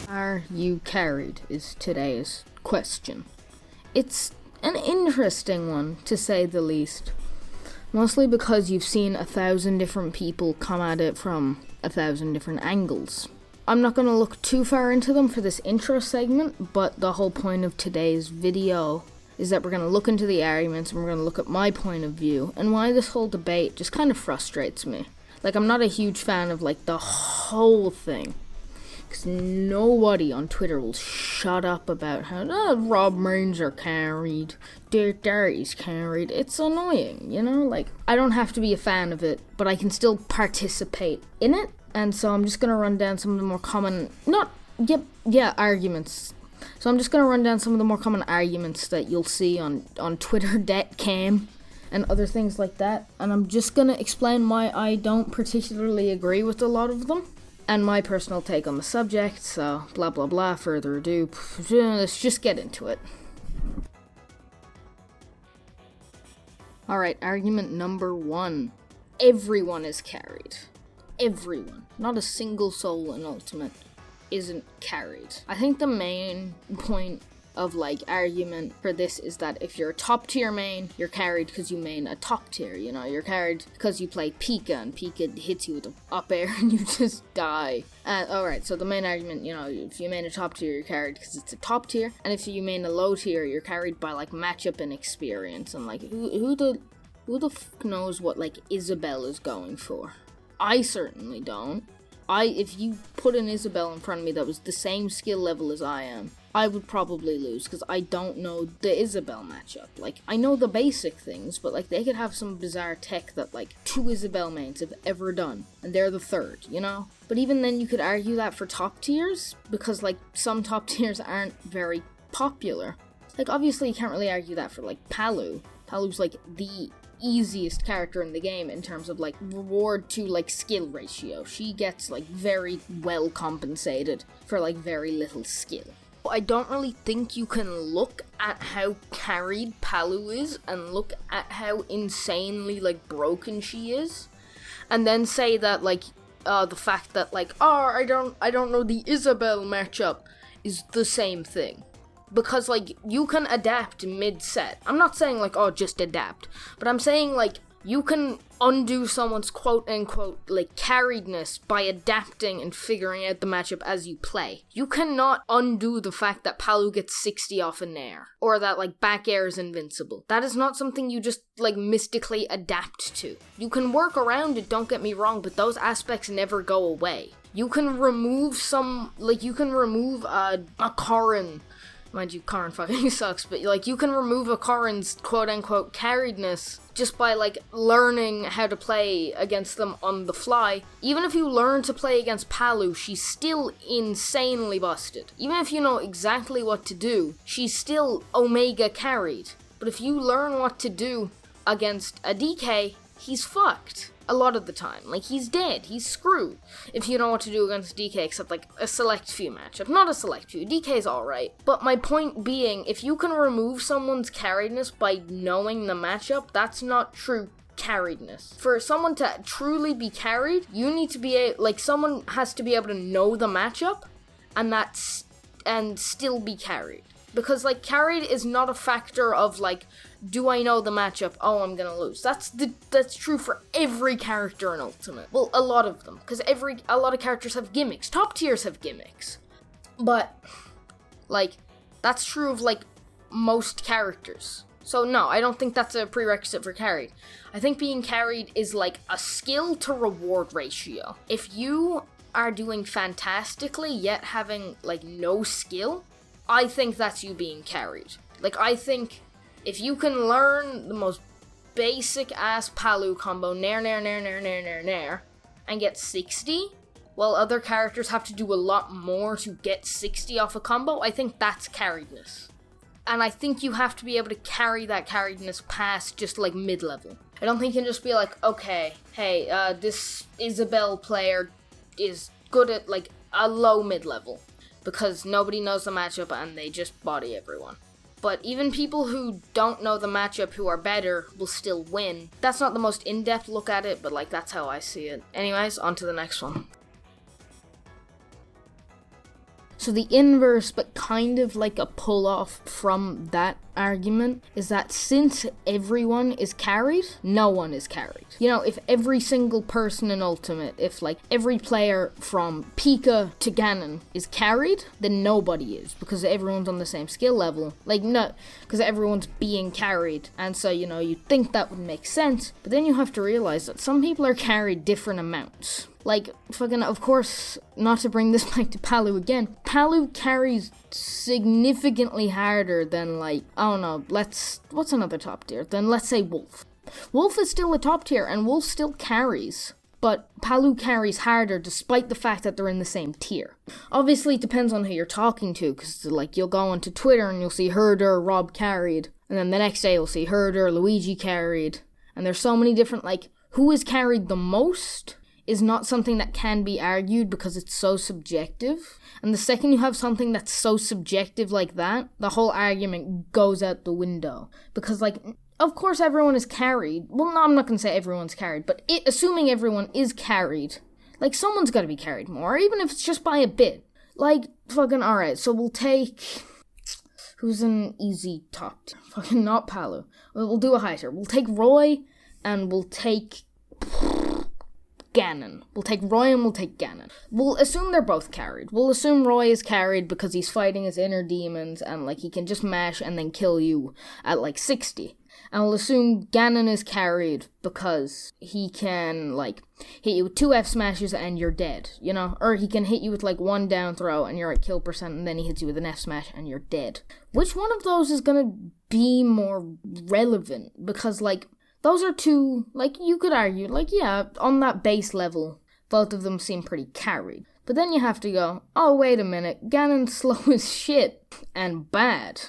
Are you carried is today's question. It's an interesting one, to say the least. Mostly because you've seen 1,000 different people come at it from 1,000 different angles. I'm not going to look too far into them for this intro segment, but the whole point of today's video is that we're going to look into the arguments and we're going to look at my point of view and why this whole debate just kind of frustrates me. Like, I'm not a huge fan of, the whole thing. Because nobody on Twitter will shut up about how, Rob Reigns are carried, Dirt Darty's carried. It's annoying, I don't have to be a fan of it, but I can still participate in it. And so I'm just going to run down some of the more common, arguments. So I'm just going to run down some of the more common arguments that you'll see on Twitter.com and other things like that. And I'm just going to explain why I don't particularly agree with a lot of them. And my personal take on the subject, so blah blah blah, further ado, let's just get into it. Alright, argument number 1. Everyone is carried. Everyone. Not a single soul in Ultimate isn't carried. I think the main point of argument for this is that if you're a top tier main, you're carried because you main a top tier, you're carried because you play Pika and Pika hits you with an up air and you just die. Alright, so the main argument, if you main a top tier, you're carried because it's a top tier, and if you main a low tier, you're carried by matchup and experience, and who the fuck knows what Isabelle is going for? I certainly don't. If you put an Isabelle in front of me that was the same skill level as I am, I would probably lose, because I don't know the Isabelle matchup. I know the basic things, but, they could have some bizarre tech that, 2 Isabelle mains have ever done, and they're the third, But even then, you could argue that for top tiers, because, some top tiers aren't very popular. Obviously, you can't really argue that for, Palu. Palu's, the easiest character in the game in terms of reward to skill ratio. She gets very well compensated for very little skill. I don't really think you can look at how carried Palu is and look at how insanely broken she is and then say that the fact that I don't know the Isabelle matchup is the same thing. Because, you can adapt mid-set. I'm not saying, just adapt. But I'm saying, you can undo someone's quote-unquote, carriedness by adapting and figuring out the matchup as you play. You cannot undo the fact that Palu gets 60 off a nair. Or that, back air is invincible. That is not something you just, mystically adapt to. You can work around it, don't get me wrong, but those aspects never go away. You can remove a Corrin. Mind you, Corrin fucking sucks, but, you can remove a Corrin's quote-unquote carriedness just by, learning how to play against them on the fly. Even if you learn to play against Palu, she's still insanely busted. Even if you know exactly what to do, she's still Omega carried. But if you learn what to do against a DK, he's fucked. A lot of the time. He's dead. He's screwed. If you know what to do against DK, except, a select few matchup. Not a select few. DK's alright. But my point being, if you can remove someone's carriedness by knowing the matchup, that's not true carriedness. For someone to truly be carried, you need to be someone has to be able to know the matchup, and still be carried. Because, carried is not a factor of, do I know the matchup? Oh, I'm gonna lose. That's true for every character in Ultimate. Well, a lot of them. Because a lot of characters have gimmicks. Top tiers have gimmicks. But, that's true of, most characters. So, no, I don't think that's a prerequisite for carried. I think being carried is, a skill to reward ratio. If you are doing fantastically, yet having, no skill, I think that's you being carried. I think if you can learn the most basic ass Palu combo, nair, and get 60, while other characters have to do a lot more to get 60 off a combo, I think that's carriedness. And I think you have to be able to carry that carriedness past just mid-level. I don't think you can just be okay, hey, this Isabelle player is good at a low mid-level. Because nobody knows the matchup and they just body everyone. But even people who don't know the matchup who are better will still win. That's not the most in-depth look at it, but that's how I see it. Anyways, on to the next one. So So the inverse, but kind of like a pull-off from that argument, is that since everyone is carried, no one is carried. You know, if every single person in Ultimate, if like every player from Pika to Ganon is carried, then nobody is, because everyone's on the same skill level. Like, no, because everyone's being carried, and so, you know, you'd think that would make sense, but then you have to realize that some people are carried different amounts. Like, fucking, of course, not to bring this back to Palu again, Palu carries significantly harder than, like, I don't know, what's another top tier? Then let's say Wolf. Wolf is still a top tier, and Wolf still carries, but Palu carries harder despite the fact that they're in the same tier. Obviously, it depends on who you're talking to, because, like, you'll go onto Twitter and you'll see Herder, Rob carried, and then the next day you'll see Herder, Luigi carried, and there's so many different, like, who is carried the most is not something that can be argued because it's so subjective. And the second you have something that's so subjective like that, the whole argument goes out the window. Because, like, of course everyone is carried. Well, no, I'm not going to say everyone's carried, but assuming everyone is carried, like, someone's got to be carried more, even if it's just by a bit. Like, fucking, alright, so we'll take... Who's an easy top tier? Fucking not Palu. We'll do a high tier. We'll take Roy, and we'll take... Ganon. We'll take Roy and we'll take Ganon. We'll assume they're both carried. We'll assume Roy is carried because he's fighting his inner demons and, like, he can just mash and then kill you at, like, 60. And we'll assume Ganon is carried because he can, like, hit you with 2 F smashes and you're dead, you know? Or he can hit you with, like, 1 down throw and you're at kill percent and then he hits you with an F smash and you're dead. Which one of those is gonna be more relevant? Because, like, those are two, like, you could argue, like, yeah, on that base level, both of them seem pretty carried. But then you have to go, oh, wait a minute, Ganon's slow as shit and bad.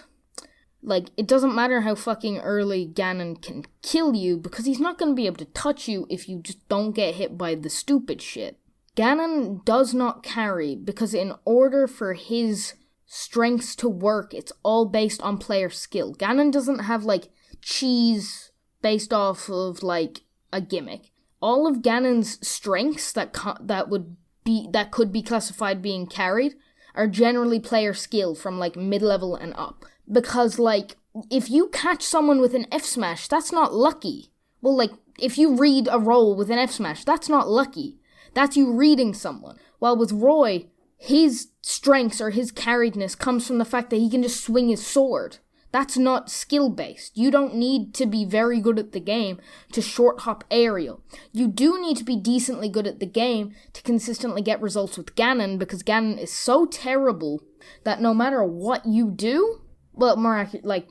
Like, it doesn't matter how fucking early Ganon can kill you, because he's not going to be able to touch you if you just don't get hit by the stupid shit. Ganon does not carry, because in order for his strengths to work, it's all based on player skill. Ganon doesn't have, like, cheese based off of, like, a gimmick. All of Ganon's strengths that could be classified being carried are generally player skill from, like, mid-level and up. Because, like, if you catch someone with an F-smash, that's not lucky. Well, like, if you read a roll with an F-smash, that's not lucky. That's you reading someone. While with Roy, his strengths or his carriedness comes from the fact that he can just swing his sword. That's not skill-based. You don't need to be very good at the game to short-hop aerial. You do need to be decently good at the game to consistently get results with Ganon, because Ganon is so terrible that no matter what you do, well, more accurate, like,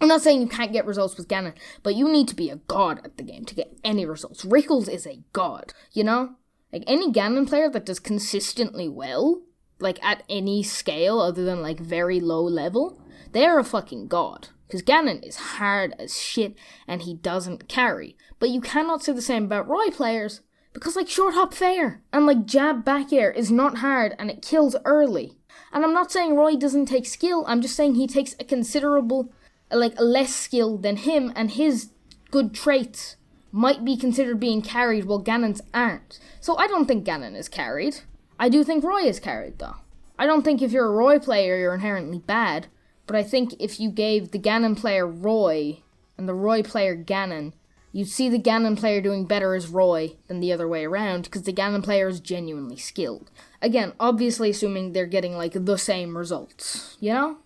I'm not saying you can't get results with Ganon, but you need to be a god at the game to get any results. Rickles is a god, you know? Like, any Ganon player that does consistently well, like, at any scale other than, like, very low level, they're a fucking god. Because Ganon is hard as shit, and he doesn't carry. But you cannot say the same about Roy players, because, like, short hop fair, and, like, jab back air is not hard, and it kills early. And I'm not saying Roy doesn't take skill, I'm just saying he takes a considerable, like, less skill than him, and his good traits might be considered being carried, while Ganon's aren't. So I don't think Ganon is carried. I do think Roy is carried, though. I don't think if you're a Roy player, you're inherently bad. But I think if you gave the Ganon player Roy and the Roy player Ganon, you'd see the Ganon player doing better as Roy than the other way around, because the Ganon player is genuinely skilled. Again, obviously assuming they're getting, like, the same results, you know?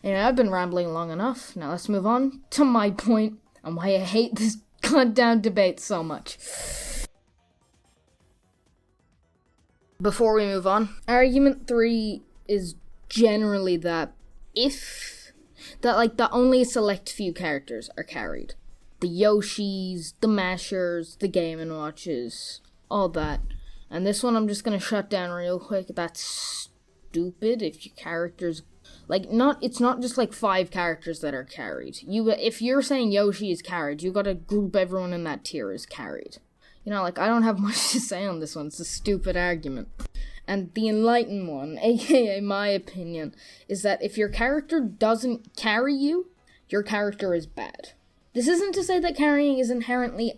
Anyway, I've been rambling long enough. Now let's move on to my point and why I hate this goddamn debate so much. Before we move on, argument 3 is generally that that only a select few characters are carried. The Yoshis, the Mashers, the Game & Watches, all that. And this one I'm just gonna shut down real quick. That's stupid if your characters... Like, it's not just, like, 5 characters that are carried. If you're saying Yoshi is carried, you gotta group everyone in that tier as carried. You know, like, I don't have much to say on this one. It's a stupid argument. And the enlightened one, aka my opinion, is that if your character doesn't carry you, your character is bad. This isn't to say that carrying is inherently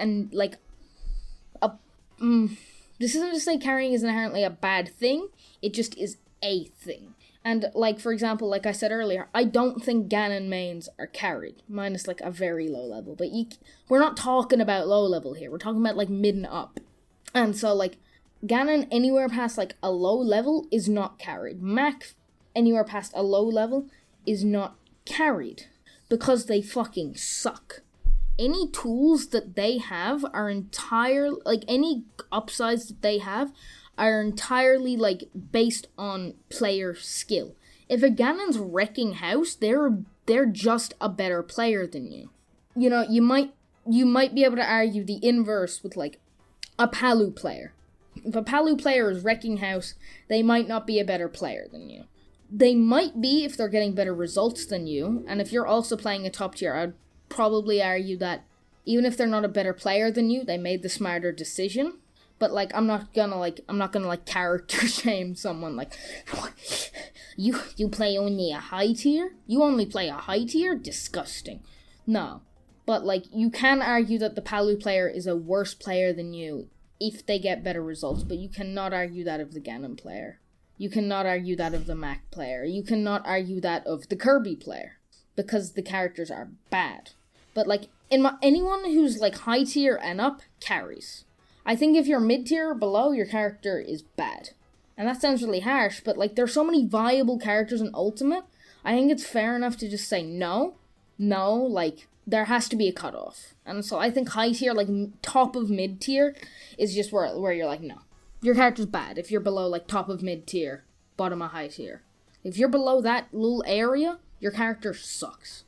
this isn't to say carrying is inherently a bad thing. It just is a thing. And, like, for example, like I said earlier, I don't think Ganon mains are carried, minus, like, a very low level. But we're not talking about low level here. We're talking about, like, mid and up. And so, like, Ganon anywhere past, like, a low level is not carried. Mac anywhere past a low level is not carried. Because they fucking suck. Any tools that they have are any upsides that they have are entirely, like, based on player skill. If a Ganon's wrecking house, they're just a better player than you. You know, you might be able to argue the inverse with, like, a Palu player. If a Palu player is wrecking house, they might not be a better player than you. They might be if they're getting better results than you, and if you're also playing a top tier, I'd probably argue that even if they're not a better player than you, they made the smarter decision. But, like, I'm not gonna character shame someone, like, you play only a high tier? You only play a high tier? Disgusting. No. But, like, you can argue that the Palu player is a worse player than you if they get better results, but you cannot argue that of the Ganon player. You cannot argue that of the Mac player. You cannot argue that of the Kirby player, because the characters are bad. But, like, anyone who's, like, high tier and up carries. I think if you're mid-tier or below, your character is bad. And that sounds really harsh, but, like, there's so many viable characters in Ultimate, I think it's fair enough to just say no, like, there has to be a cutoff. And so I think high tier, like, top of mid-tier, is just where you're like, no. Your character's bad if you're below, like, top of mid-tier, bottom of high tier. If you're below that little area, your character sucks.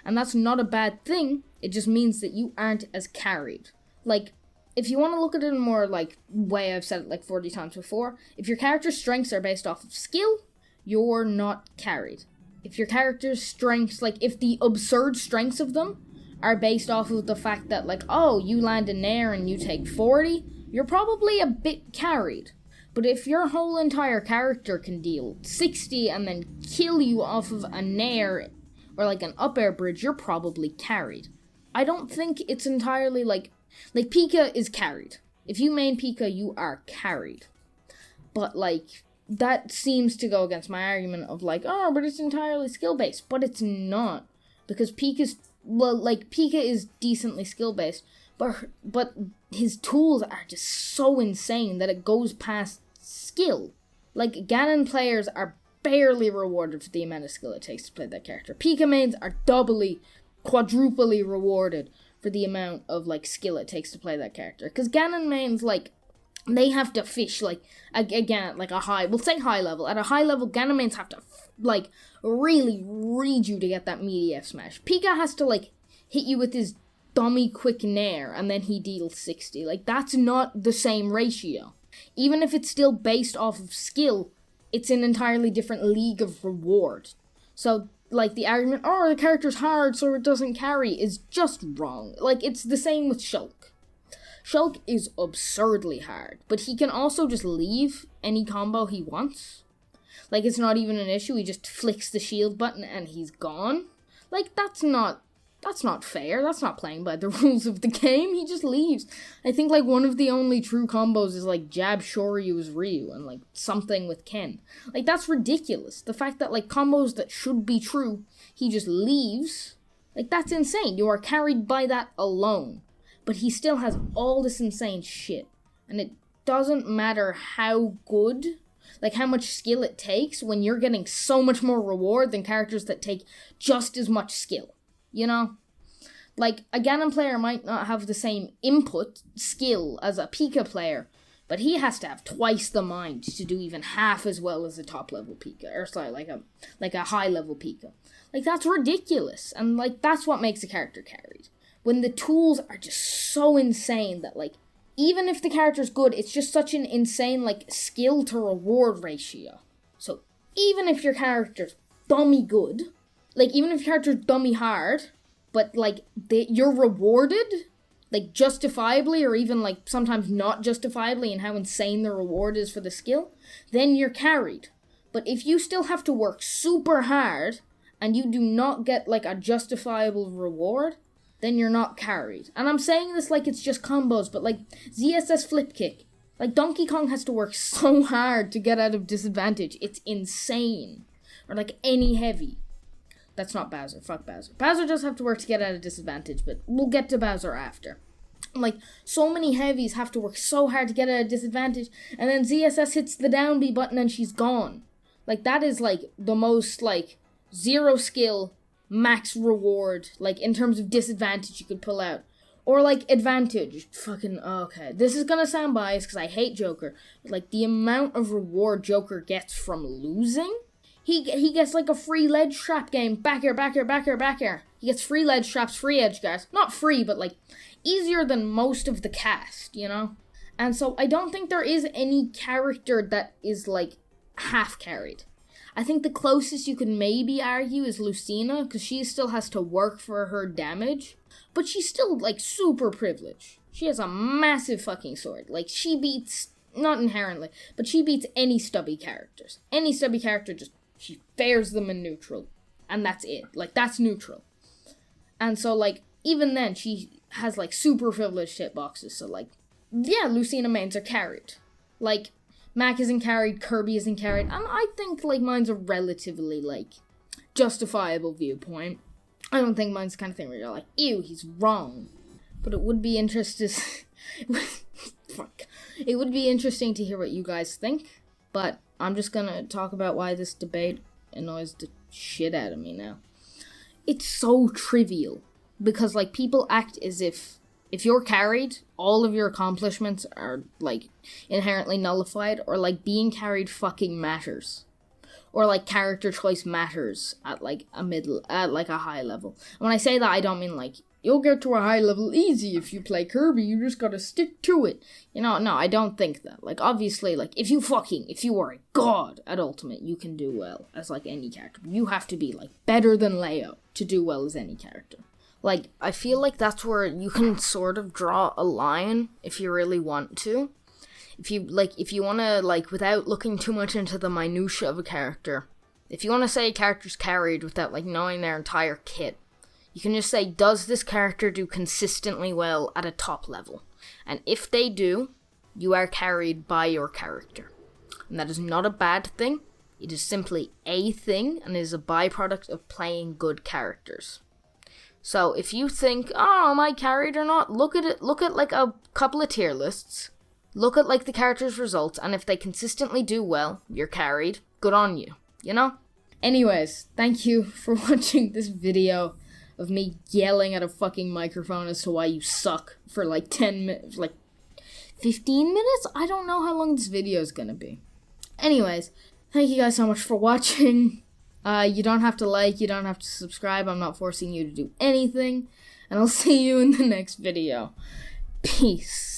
And that's not a bad thing, it just means that you aren't as carried. Like, if you want to look at it in a more, like, way I've said it, like, 40 times before, if your character's strengths are based off of skill, you're not carried. If your character's strengths, like, if the absurd strengths of them are based off of the fact that, like, oh, you land a nair and you take 40, you're probably a bit carried. But if your whole entire character can deal 60 and then kill you off of a nair or, like, an up air bridge, you're probably carried. I don't think it's entirely, like, Pika is carried. If you main Pika, you are carried. But, like, that seems to go against my argument of, like, oh, but it's entirely skill-based. But it's not. Because Pika is decently skill-based. But his tools are just so insane that it goes past skill. Like, Ganon players are barely rewarded for the amount of skill it takes to play that character. Pika mains are doubly, quadruply rewarded for the amount of, like, skill it takes to play that character. Because Ganon mains, like, they have to fish, like, again, like, we'll say high level. At a high level, Ganon mains have to, like, really read you to get that meaty F smash. Pika has to, like, hit you with his dummy quick nair, and then he deals 60. Like, that's not the same ratio. Even if it's still based off of skill, it's an entirely different league of reward. So, like, the argument, oh, the character's hard, so it doesn't carry, is just wrong. Like, it's the same with Shulk. Shulk is absurdly hard, but he can also just leave any combo he wants. Like, it's not even an issue, he just flicks the shield button and he's gone. Like, that's not fair, that's not playing by the rules of the game, he just leaves. I think, like, one of the only true combos is, like, jab Shoryu's Ryu and, like, something with Ken. Like, that's ridiculous. The fact that, like, combos that should be true, he just leaves, like, that's insane. You are carried by that alone. But he still has all this insane shit. And it doesn't matter how good, like, how much skill it takes when you're getting so much more reward than characters that take just as much skill. You know? Like, a Ganon player might not have the same input skill as a Pika player, but he has to have twice the mind to do even half as well as a top-level Pika. Or, sorry, like a high-level Pika. Like, that's ridiculous. And, like, that's what makes a character carried. When the tools are just so insane that, like, even if the character's good, it's just such an insane, like, skill-to-reward ratio. So, even if your character's dummy good, like, even if your character's dummy hard, but, like, you're rewarded, like, justifiably, or even, like, sometimes not justifiably in how insane the reward is for the skill, then you're carried. But if you still have to work super hard, and you do not get, like, a justifiable reward, then you're not carried. And I'm saying this like it's just combos, but, like, ZSS Flip Kick. Like, Donkey Kong has to work so hard to get out of disadvantage. It's insane. Or, like, any heavy. That's not Bowser. Fuck Bowser. Bowser does have to work to get out of disadvantage, but we'll get to Bowser after. Like, so many heavies have to work so hard to get out of disadvantage, and then ZSS hits the down B button and she's gone. Like, that is, like, the most, like, zero skill, max reward, like, in terms of disadvantage you could pull out. Or, like, advantage. Fucking, okay. This is gonna sound biased because I hate Joker. But, like, the amount of reward Joker gets from losing, he gets, like, a free ledge trap game. Back here, back here, back here, back here. He gets free ledge traps, free edge guards. Not free, but, like, easier than most of the cast, you know? And so I don't think there is any character that is, like, half carried. I think the closest you could maybe argue is Lucina, because she still has to work for her damage. But she's still, like, super privileged. She has a massive fucking sword. Like, she beats, not inherently, but she beats any stubby characters. Any stubby character, just, she fares them in neutral. And that's it. Like, that's neutral. And so, like, even then, she has, like, super privileged hitboxes. So, like, yeah, Lucina mains are carried. Like, Mac isn't carried, Kirby isn't carried. And I think, like, mine's a relatively, like, justifiable viewpoint. I don't think mine's the kind of thing where you're like, ew, he's wrong. But it would be interesting. Fuck. It would be interesting to hear what you guys think. But I'm just gonna talk about why this debate annoys the shit out of me now. It's so trivial. Because, like, people act as if you're carried, all of your accomplishments are, like, inherently nullified. Or, like, being carried fucking matters. Or, like, character choice matters at, like, a high level. And when I say that, I don't mean, like, you'll get to a high level easy if you play Kirby, you just gotta stick to it. You know, no, I don't think that. Like, obviously, like, if you are a god at Ultimate, you can do well as, like, any character. You have to be, like, better than Leo to do well as any character. Like, I feel like that's where you can sort of draw a line if you really want to. If you want to, like, without looking too much into the minutiae of a character, if you want to say a character's carried without, like, knowing their entire kit, you can just say, does this character do consistently well at a top level? And if they do, you are carried by your character. And that is not a bad thing. It is simply a thing, and is a byproduct of playing good characters. So, if you think, oh, am I carried or not? Look at, like, a couple of tier lists. Look at, like, the character's results, and if they consistently do well, you're carried. Good on you, you know? Anyways, thank you for watching this video of me yelling at a fucking microphone as to why you suck for, like, 10 minutes, like, 15 minutes? I don't know how long this video is gonna be. Anyways, thank you guys so much for watching. You don't have to like, you don't have to subscribe. I'm not forcing you to do anything. And I'll see you in the next video. Peace.